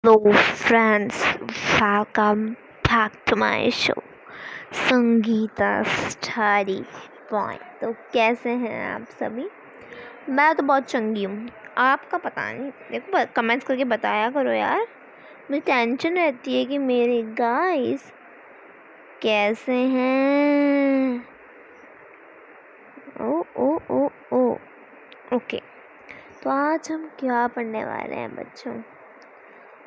Hello friends, welcome back to my show Sangeeta study point. तो कैसे हैं आप सभी? मैं तो बहुत चंगी हूँ। आपका पता नहीं, देखो कमेंट्स करके बताया करो यार। मुझे टेंशन रहती है कि मेरे गाइस कैसे हैं। ओ ओ ओ ओ ओके, तो आज हम क्या पढ़ने वाले हैं बच्चों?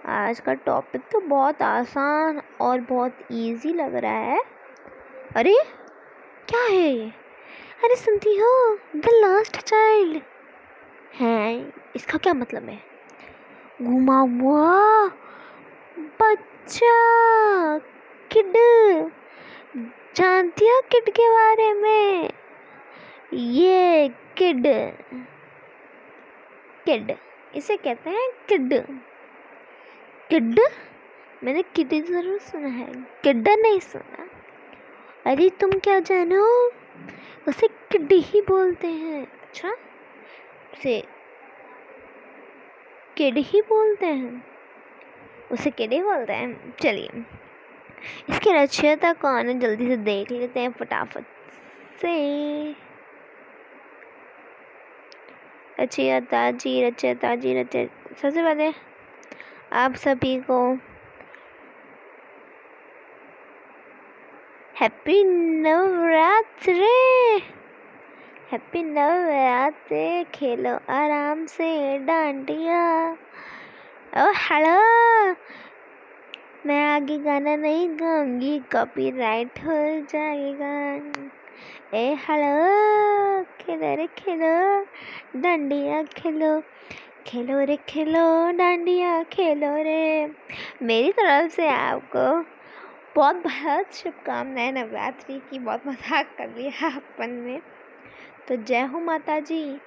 आज का टॉपिक तो बहुत आसान और बहुत इजी लग रहा है। अरे क्या है ये? अरे सुनती हो, द लास्ट चाइल्ड है। इसका क्या मतलब है? घुमा हुआ बच्चा, किड। जानती हो किड के बारे में? ये किड किड इसे कहते हैं किड। किड, मैंने किड जरूर सुना है, किड नहीं सुना। अरे तुम क्या जानो, उसे किड ही बोलते हैं। अच्छा, उसे किड ही बोलते हैं, उसे किड ही बोलते हैं। चलिए, इसकी रचयिता कौन है जल्दी से देख लेते हैं फटाफट से। रचयिता जी। सबसे पहले आप सभी को हैप्पी नवरात्रि। हैप्पी नवरात्रि। खेलो आराम से डांडिया। ओ हेलो, मैं आगे गाना नहीं गाऊंगी, कॉपीराइट हो जाएगा। ए हेलो, खेलो रे खेलो डांडिया, खेलो खेलो रे खेलो डांडिया, खेलो रे। मेरी तरफ से आपको बहुत बहुत शुभकामनाएं नवरात्रि की। बहुत मजाक कर लिया अपन ने। तो जय हो माता जी,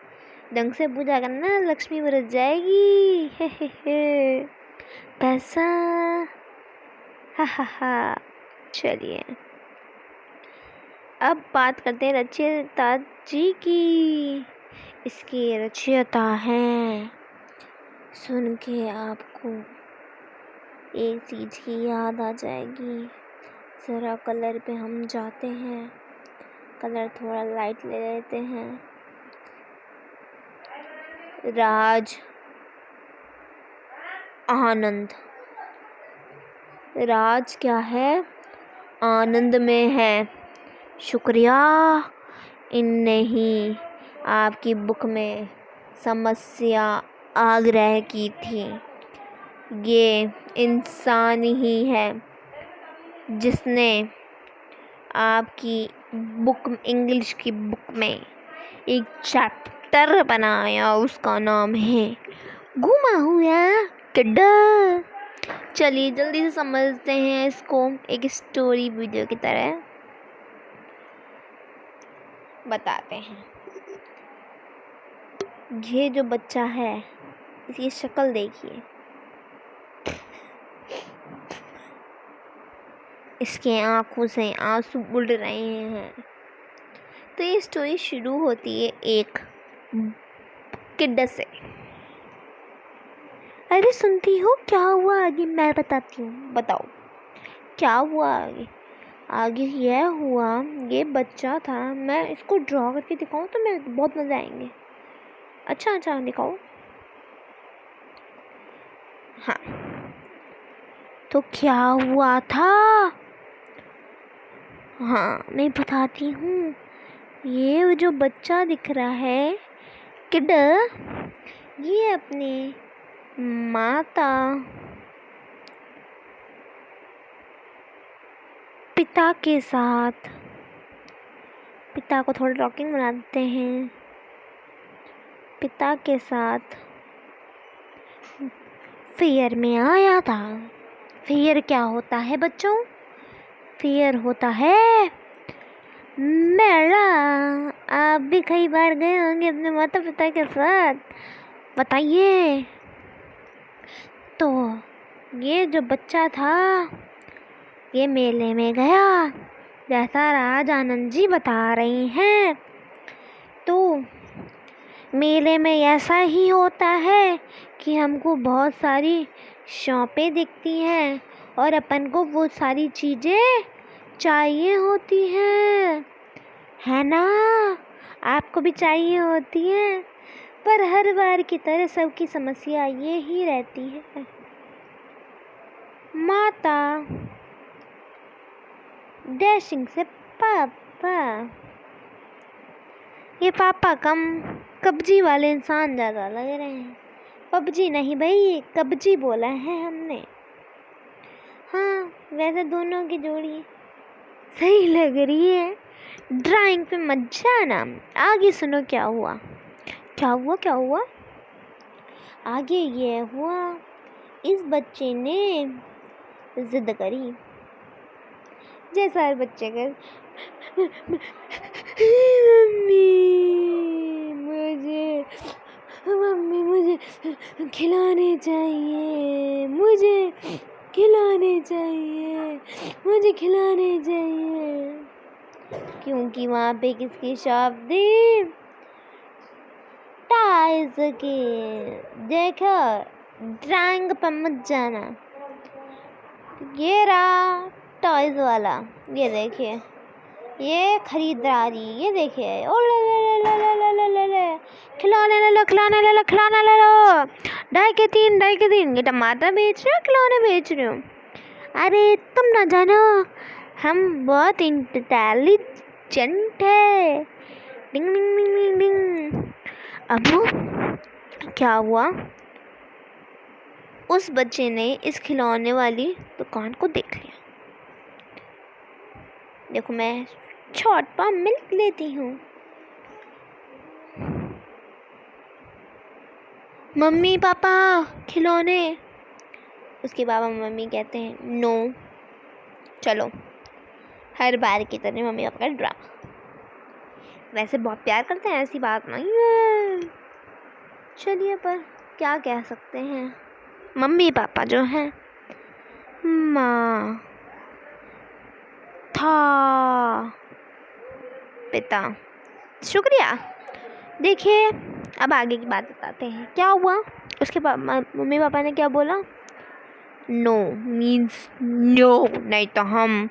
ढंग से पूजा करना, लक्ष्मी बरस जाएगी। हे पैसा, हा। चलिए, अब बात करते हैं रचयिता जी की। इसकी रचयिता है, सुन के आपको एक चीज की याद आ जाएगी। जरा कलर पे हम जाते हैं, कलर थोड़ा लाइट ले लेते हैं। राज आनंद, राज क्या है? आनंद में है। शुक्रिया, इनने ही आपकी बुक में समस्या आग्रह की थी। ये इंसान ही है जिसने आपकी बुक, इंग्लिश की बुक में एक चैप्टर बनाया, उसका नाम है घुमा हुआ किड। चलिए जल्दी से समझते हैं इसको एक स्टोरी वीडियो की तरह बताते हैं। ये जो बच्चा है, इसकी शक्ल देखिए, इसके आंखों से आंसू उड़ रहे हैं। तो ये स्टोरी शुरू होती है एक किड से। अरे सुनती हो, क्या हुआ आगे? मैं बताती हूँ, बताओ क्या हुआ आगे। आगे यह हुआ, ये बच्चा था। मैं इसको ड्रॉ करके दिखाऊं तो मैं बहुत मज़ा आएंगे। अच्छा दिखाओ। हाँ, तो क्या हुआ था? हाँ, मैं बताती हूँ। ये जो बच्चा दिख रहा है किड, ये अपने माता पिता के साथ, पिता को थोड़ा रॉकिंग बना देते हैं, पिता के साथ फेयर में आया था। फेयर क्या होता है बच्चों? फेयर होता है मेला। आप भी कई बार गए होंगे अपने माता पिता के साथ, बताइए। तो ये जो बच्चा था, ये मेले में गया, जैसा राज आनंद जी बता रही हैं। तो मेले में ऐसा ही होता है कि हमको बहुत सारी शॉपें दिखती हैं और अपन को वो सारी चीज़ें चाहिए होती हैं, है ना? आपको भी चाहिए होती हैं, पर हर बार की तरह सबकी समस्या ये ही रहती है, माता डैशिंग से पापा। ये पापा कम, कब्जी वाले इंसान ज़्यादा लग रहे हैं। पबजी नहीं भाई, कब्जी बोला है हमने। हाँ, वैसे दोनों की जोड़ी सही लग रही है। ड्राइंग पे मत जाना, आगे सुनो क्या हुआ। क्या हुआ क्या हुआ? आगे ये हुआ, इस बच्चे ने जिद करी, जैसा हर बच्चे कर, मम्मी मुझे खिलाने चाहिए, मुझे खिलाने चाहिए, मुझे खिलाने चाहिए। क्योंकि वहाँ पे किसकी शॉप थी? टॉयज की। देखो, ड्राइंग पर मत जाना। ये रहा टॉयज वाला, ये देखिए, ये खरीदारी, ये देखिए। ओ ले खिलौने ले लो, खिलौने ले लो, खिलौने ले लो। 2.5 के 3 ये टमाटर बेच रहे हो, खिलौने बेच रहे हो? अरे तुम ना जानो, हम बहुत इंटेलिजेंट है। डिंग डिंग डिंग डिंग डिंग। अब क्या हुआ, उस बच्चे ने इस खिलौने वाली दुकान को देख लिया। देखो, मैं शॉर्ट पर मिल्क लेती हूँ। मम्मी पापा खिलौने। उसके पापा मम्मी कहते हैं नो। चलो, हर बार की तरह मम्मी पापा का ड्रामा। वैसे बहुत प्यार करते हैं, ऐसी बात नहीं है। चलिए, पर क्या कह सकते हैं, मम्मी पापा जो हैं, माँ था पिता। शुक्रिया। देखिए, अब आगे की बात बताते हैं। क्या हुआ, उसके मम्मी पापा ने क्या बोला? नो मीन्स नो, नहीं तो हम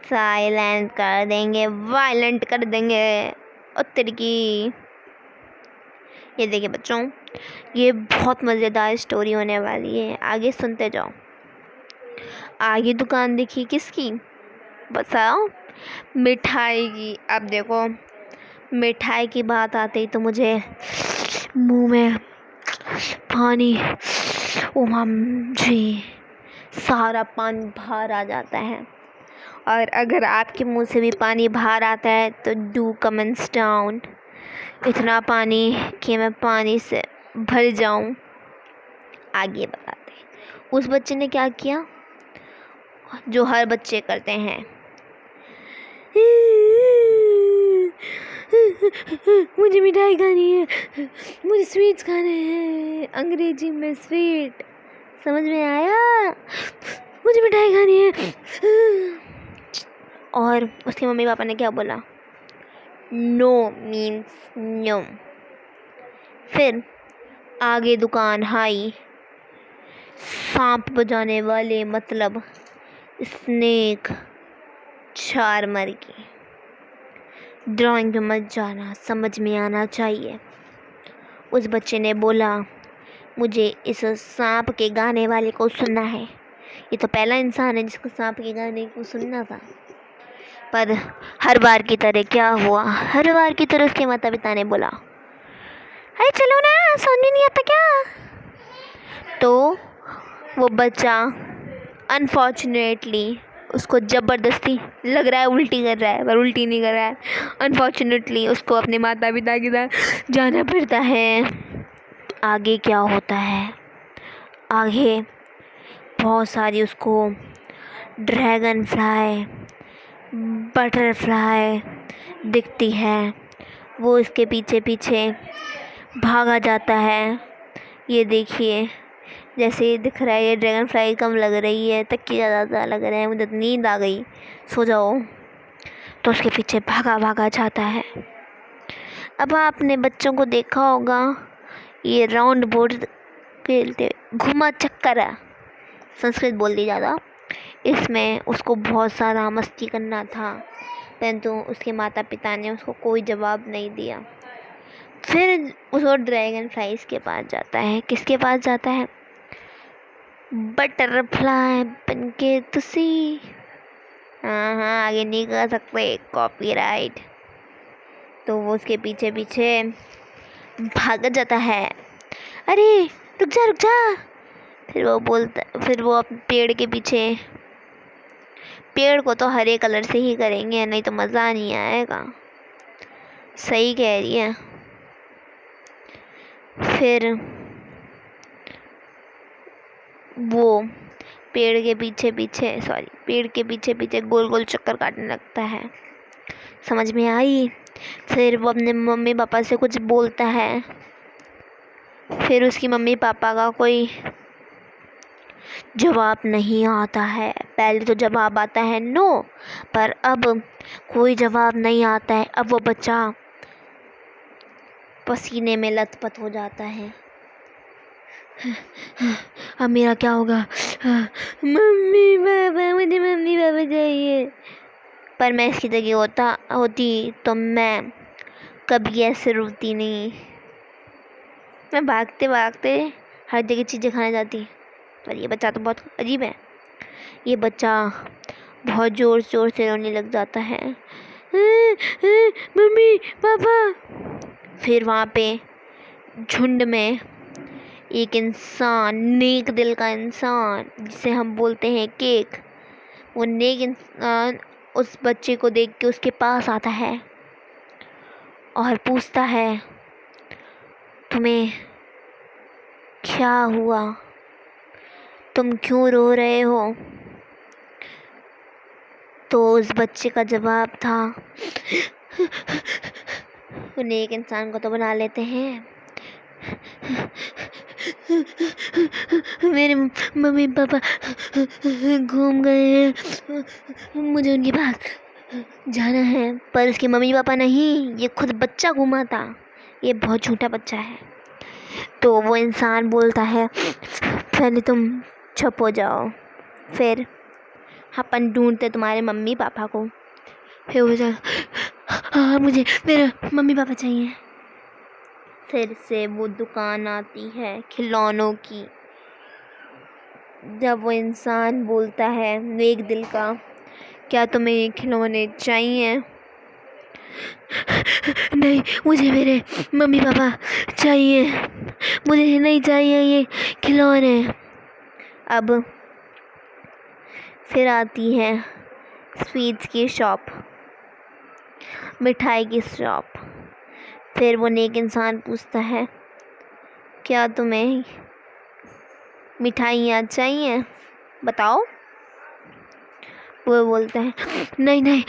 साइलेंट कर देंगे, वायलेंट कर देंगे उत्तर की। ये देखिए बच्चों, ये बहुत मज़ेदार स्टोरी होने वाली है, आगे सुनते जाओ। आगे दुकान देखी किसकी, बताओ? मिठाई की। अब देखो, मिठाई की बात आती तो मुझे मुंह में पानी, जी, सारा पानी बाहर आ जाता है। और अगर आपके मुंह से भी पानी बाहर आता है तो डू कमेंट्स डाउन। इतना पानी कि मैं पानी से भर जाऊं। आगे बताते हैं, उस बच्चे ने क्या किया जो हर बच्चे करते हैं। मुझे मिठाई खानी है, मुझे स्वीट्स खाने हैं, अंग्रेजी में स्वीट, समझ में आया? मुझे मिठाई खानी है। और उसके मम्मी पापा ने क्या बोला? No means no. फिर आगे दुकान आई, सांप बजाने वाले, मतलब स्नेक चार्मर की। ड्राइंग में मत जाना, समझ में आना चाहिए। उस बच्चे ने बोला, मुझे इस सांप के गाने वाले को सुनना है। ये तो पहला इंसान है जिसको सांप के गाने को सुनना था। पर हर बार की तरह क्या हुआ, हर बार की तरह उसके माता पिता ने बोला, अरे चलो ना, समझ नहीं आता क्या? तो वो बच्चा अनफॉर्चुनेटली, उसको ज़बरदस्ती लग रहा है उल्टी कर रहा है, पर उल्टी नहीं कर रहा है। अनफॉर्चुनेटली उसको अपने माता पिता के साथ जाना पड़ता है। आगे क्या होता है, आगे बहुत सारी उसको ड्रैगन फ्लाई, बटरफ्लाई दिखती है। वो इसके पीछे पीछे भागा जाता है। ये देखिए, जैसे ये दिख रहा है, ये ड्रैगन फ्लाई कम लग रही है, तकिया ज़्यादा लग रहा है, मुझे नींद आ गई, सो जाओ। तो उसके पीछे भागा भागा जाता है। अब आपने बच्चों को देखा होगा, ये राउंड बोर्ड खेलते घुमा चक्कर, संस्कृत बोल दी ज़्यादा। इसमें उसको बहुत सारा मस्ती करना था, परंतु उसके माता पिता ने उसको कोई जवाब नहीं दिया। फिर वो ड्रैगन फ्लाइज के पास जाता है। किसके पास जाता है? बटरफ्लाई बनके तुसी। हाँ, आगे नहीं कर सकते, कॉपीराइट। तो वो उसके पीछे पीछे भाग जाता है। अरे रुक जा रुक जा। फिर वो अपने पेड़ के पीछे, पेड़ को तो हरे कलर से ही करेंगे, नहीं तो मज़ा नहीं आएगा। सही कह रही है। फिर वो पेड़ के पीछे पीछे गोल गोल चक्कर काटने लगता है। समझ में आई? फिर वो अपने मम्मी पापा से कुछ बोलता है। फिर उसकी मम्मी पापा का कोई जवाब नहीं आता है। पहले तो जवाब आता है नो, पर अब कोई जवाब नहीं आता है। अब वो बच्चा पसीने में लथपथ हो जाता है। अब मेरा क्या होगा? मम्मी पापा, मुझे मम्मी पापा चाहिए। पर मैं इसकी जगह होती तो मैं कभी ऐसे रोती नहीं। मैं भागते भागते हर जगह चीज़ें खाने जाती। पर ये बच्चा तो बहुत अजीब है। ये बच्चा बहुत ज़ोर ज़ोर से रोने लग जाता है, मम्मी पापा। फिर वहाँ पे झुंड में एक इंसान, नेक दिल का इंसान, जिसे हम बोलते हैं केक, वो नेक इंसान उस बच्चे को देख के उसके पास आता है और पूछता है, तुम्हें क्या हुआ? तुम क्यों रो रहे हो? तो उस बच्चे का जवाब था, उन्हें एक इंसान को तो बना लेते हैं, मेरे मम्मी पापा घूम गए हैं, मुझे उनके पास जाना है। पर उसके मम्मी पापा नहीं, ये खुद बच्चा घूमा था। ये बहुत झूठा बच्चा है। तो वो इंसान बोलता है, पहले तुम चुप हो जाओ, फिर अपन ढूंढते तुम्हारे मम्मी पापा को। फिर वो हाँ, मुझे मेरे मम्मी पापा चाहिए। फिर से वो दुकान आती है खिलौनों की। जब वो इंसान बोलता है नेक दिल का, क्या तुम्हें ये खिलौने चाहिए? नहीं, मुझे मेरे मम्मी पापा चाहिए, मुझे नहीं चाहिए ये खिलौने। अब फिर आती है स्वीट्स की शॉप, मिठाई की शॉप। फिर वो नेक इंसान पूछता है, क्या तुम्हें मिठाइयाँ चाहिए? बताओ। वो बोलता है, नहीं नहीं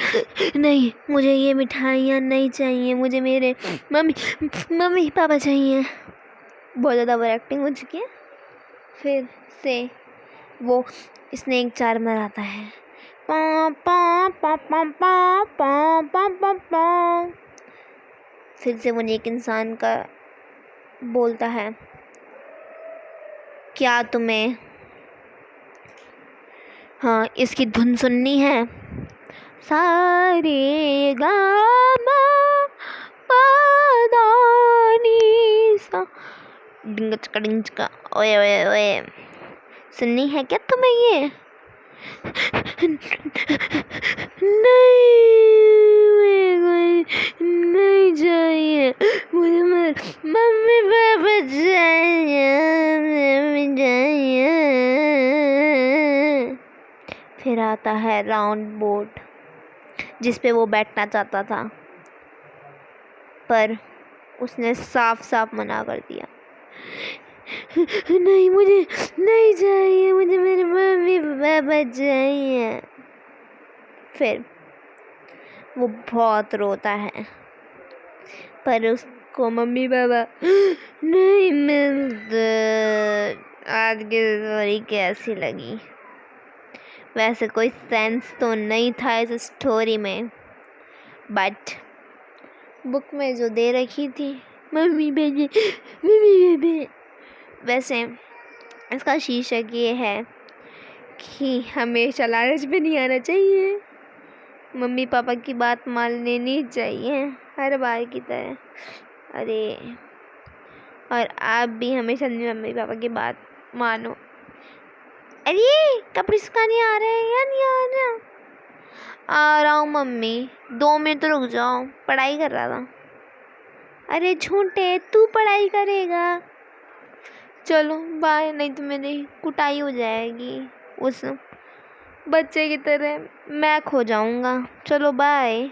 नहीं, मुझे ये मिठाइयाँ नहीं चाहिए, मुझे मेरे मम्मी पापा चाहिए। बहुत ज़्यादा ओवर एक्टिंग हो चुकी है। फिर से वो स्नेक चार्मर आता है, पा पा पा पा पा पा पा पा पा। फिर से वो नेक इंसान का बोलता है, क्या तुम्हें हाँ इसकी धुन सुननी है? सारे गा मा पा दा नी सा, डिंग चका डिंग चका, ओए ओए ओए। सुननी है क्या तुम्हें ये? नहीं, नहीं चाहिए, मुझे मेरे मम्मी पापा चाहिए, मम्मी चाहिए। फिर आता है राउंड बोर्ड, जिस पे वो बैठना चाहता था, पर उसने साफ साफ मना कर दिया। नहीं, मुझे नहीं चाहिए, मुझे मेरे मम्मी पापा चाहिए। फिर वो बहुत रोता है, पर उसको मम्मी पापा नहीं मिलते। आज की स्टोरी कैसी लगी? वैसे कोई सेंस तो नहीं था इस स्टोरी में, बट बुक में जो दे रखी थी, मम्मी बेबी, वैसे इसका शीर्षक ये है कि हमेशा लालच में नहीं आना चाहिए, मम्मी पापा की बात मान लेनी चाहिए हर बार की तरह। अरे, और आप भी हमेशा अपनी मम्मी पापा की बात मानो। अरे, कपड़े सुखाने आ रहे हैं या नहीं आ रहा? आ रहा हूँ मम्मी, 2 मिनट तो रुक जाओ, पढ़ाई कर रहा था। अरे झूठे, तू पढ़ाई करेगा? चलो बाय, नहीं तो मेरी कुटाई हो जाएगी उस बच्चे की तरह, मैं खो जाऊंगा। चलो बाय।